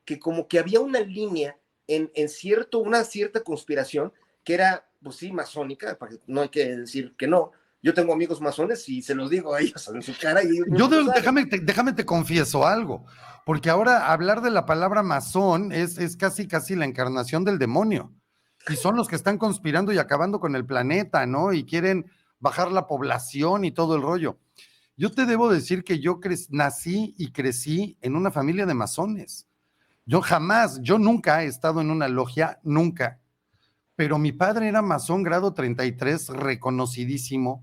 que como que había una línea una cierta conspiración que era, pues sí, masónica, no hay que decir que no. Yo tengo amigos masones y se los digo a ellos en su cara y ellos mismos lo saben. Déjame te confieso algo, porque ahora hablar de la palabra masón es casi la encarnación del demonio, y son los que están conspirando y acabando con el planeta, ¿no? Y quieren bajar la población y todo el rollo. Yo te debo decir que yo nací y crecí en una familia de masones. Yo nunca he estado en una logia, nunca, pero mi padre era masón grado 33, reconocidísimo.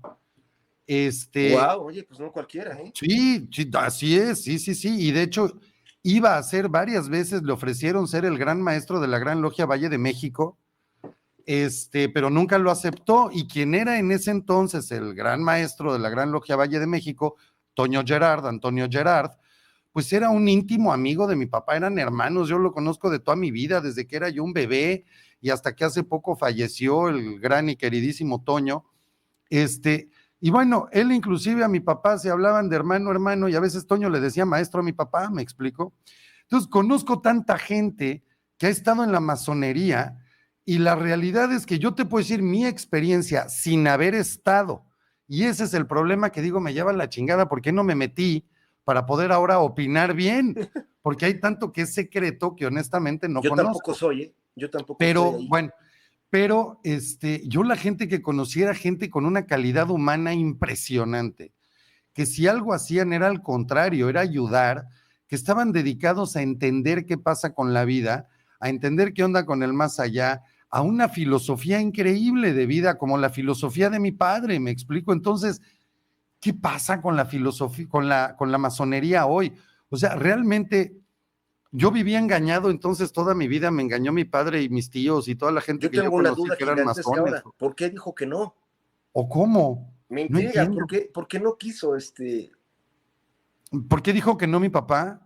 Wow, oye, pues no cualquiera, ¿eh? Sí, así es, sí, y de hecho iba a ser varias veces, le ofrecieron ser el gran maestro de la Gran Logia Valle de México, pero nunca lo aceptó, y quien era en ese entonces el gran maestro de la Gran Logia Valle de México, Antonio Gerard, pues era un íntimo amigo de mi papá, eran hermanos, yo lo conozco de toda mi vida, desde que era yo un bebé, y hasta que hace poco falleció el gran y queridísimo Toño, y bueno, él inclusive a mi papá se hablaban de hermano, y a veces Toño le decía maestro a mi papá, ¿me explico? Entonces conozco tanta gente que ha estado en la masonería, y la realidad es que yo te puedo decir mi experiencia sin haber estado, y ese es el problema que digo, me lleva la chingada, ¿por qué no me metí para poder ahora opinar bien? Porque hay tanto que es secreto que honestamente no Yo tampoco conozco. soy, ¿eh? Yo tampoco estoy Pero ahí. bueno, yo la gente que conocí era gente con una calidad humana impresionante, que si algo hacían era al contrario, era ayudar, que estaban dedicados a entender qué pasa con la vida, a entender qué onda con el más allá, a una filosofía increíble de vida, como la filosofía de mi padre, ¿me explico? Entonces, ¿qué pasa con la filosofía, con la masonería hoy? O sea, realmente yo vivía engañado, entonces toda mi vida me engañó mi padre y mis tíos y toda la gente Yo que yo tengo una conocí duda que eran gigantesca masones. ahora. ¿Por qué dijo que no? ¿O cómo? Me No intriga, entiendo. por qué no quiso ¿Por qué dijo que no mi papá?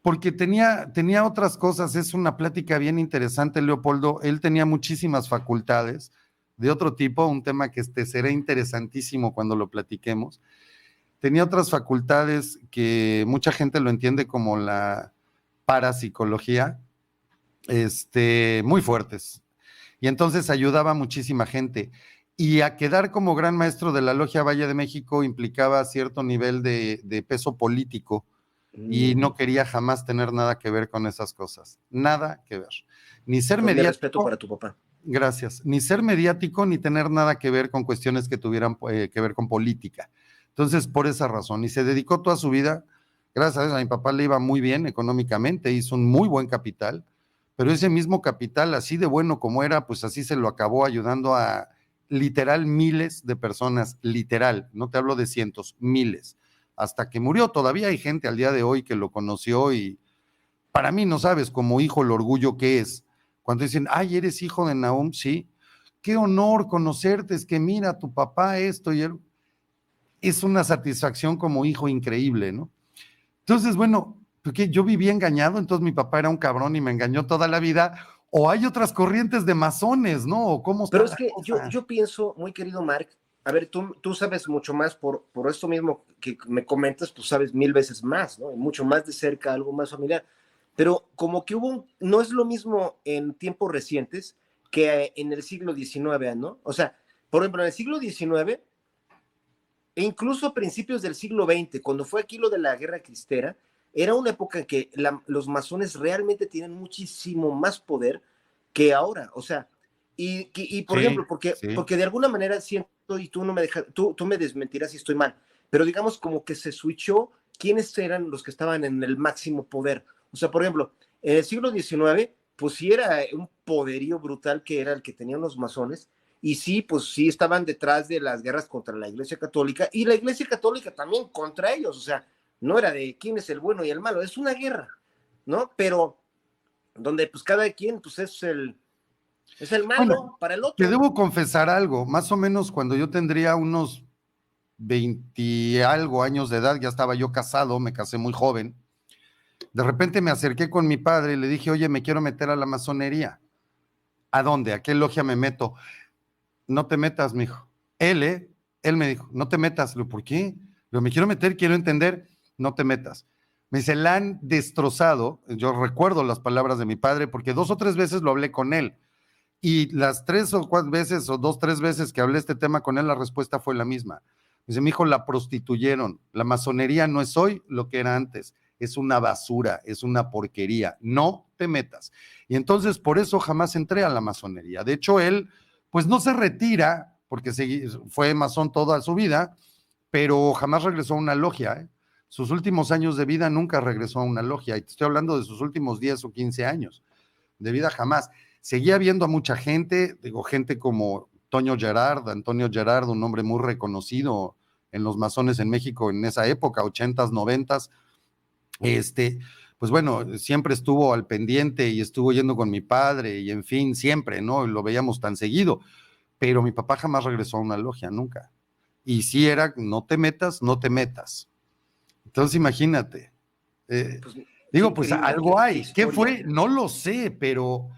Porque tenía otras cosas, es una plática bien interesante, Leopoldo. Él tenía muchísimas facultades de otro tipo, un tema que será interesantísimo cuando lo platiquemos. Tenía otras facultades que mucha gente lo entiende como la parapsicología, muy fuertes. Y entonces ayudaba a muchísima gente. Y a quedar como gran maestro de la Logia Valle de México implicaba cierto nivel de peso político, y no quería jamás tener nada que ver con esas cosas. Nada que ver. Ni ser Pues mi respeto mediático, para tu papá. gracias, ni ser mediático, ni tener nada que ver con cuestiones que tuvieran que ver con política. Entonces, por esa razón, y se dedicó toda su vida, gracias a Dios, a mi papá le iba muy bien económicamente, hizo un muy buen capital, pero ese mismo capital, así de bueno como era, pues así se lo acabó ayudando a literal miles de personas, literal, no te hablo de cientos, miles, hasta que murió. Todavía hay gente al día de hoy que lo conoció, y para mí no sabes como hijo el orgullo que es. Cuando dicen, ay, eres hijo de Nahum, sí, qué honor conocerte, es que mira, tu papá esto y él, es una satisfacción como hijo increíble, ¿no? Entonces, bueno, porque yo vivía engañado, entonces mi papá era un cabrón y me engañó toda la vida, o hay otras corrientes de masones, ¿no? ¿O cómo Pero está es la que cosa? yo pienso, muy querido Mark, a ver, tú sabes mucho más por esto mismo que me comentas, pues sabes 1000 veces más, ¿no? Mucho más de cerca, algo más familiar. Pero como que no es lo mismo en tiempos recientes que en el siglo XIX, ¿no? O sea, por ejemplo, en el siglo XIX e incluso a principios del siglo XX, cuando fue aquí lo de la Guerra Cristera, era una época en que los masones realmente tienen muchísimo más poder que ahora. O sea, y por Sí, ejemplo, sí. porque de alguna manera siento, y tú no me dejas, tú me desmentirás si estoy mal, pero digamos como que se switchó quiénes eran los que estaban en el máximo poder. O sea, por ejemplo, en el siglo XIX, pues sí era un poderío brutal que era el que tenían los masones, y sí, pues sí estaban detrás de las guerras contra la Iglesia Católica y la Iglesia Católica también contra ellos. O sea, no era de quién es el bueno y el malo, es una guerra, ¿no? Pero donde pues cada quien pues es el Bueno, malo para el te otro. debo confesar algo, más o menos cuando yo tendría unos 20 algo años de edad, ya estaba yo casado, me casé muy joven. De repente me acerqué con mi padre y le dije, oye, me quiero meter a la masonería. ¿A dónde? ¿A qué logia me meto? No te metas, mijo. Él me dijo, no te metas. Le digo, ¿por qué? Le digo, me quiero meter, quiero entender, no te metas. Me dice, la han destrozado. Yo recuerdo las palabras de mi padre porque 2 o 3 veces lo hablé con él. Y las 3 o 4 veces o 2, 3 veces que hablé este tema con él, la respuesta fue la misma. Dice, mi hijo, la prostituyeron. La masonería no es hoy lo que era antes. Es una basura, es una porquería. No te metas. Y entonces por eso jamás entré a la masonería. De hecho, él pues no se retira, porque fue masón toda su vida, pero jamás regresó a una logia, ¿eh? Sus últimos años de vida nunca regresó a una logia, y te estoy hablando de sus últimos 10 o 15 años de vida, jamás. Seguía viendo a mucha gente, digo, gente como Antonio Gerard, un hombre muy reconocido en los masones en México en esa época, 80s, 90s. Pues bueno, siempre estuvo al pendiente y estuvo yendo con mi padre y en fin, siempre, ¿no? Lo veíamos tan seguido, pero mi papá jamás regresó a una logia, nunca. Y sí era, no te metas, no te metas. Entonces imagínate. Pues, Digo, pues algo hay. ¿Qué fue? historia. No lo sé, pero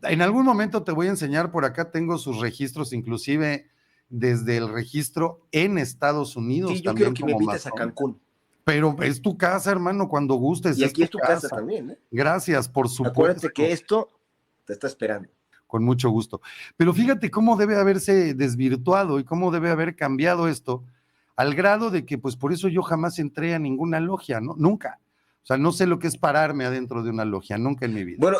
en algún momento te voy a enseñar, por acá tengo sus registros, inclusive desde el registro en Estados Unidos Sí, yo también quiero que me como invites a masón. Cancún. Pero es tu casa, hermano, cuando gustes. Y aquí es tu casa también, ¿eh? Gracias, por supuesto. Acuérdate que esto te está esperando. Con mucho gusto. Pero fíjate cómo debe haberse desvirtuado y cómo debe haber cambiado esto, al grado de que, pues por eso yo jamás entré a ninguna logia, ¿no? Nunca. O sea, no sé lo que es pararme adentro de una logia, nunca en mi vida. Bueno,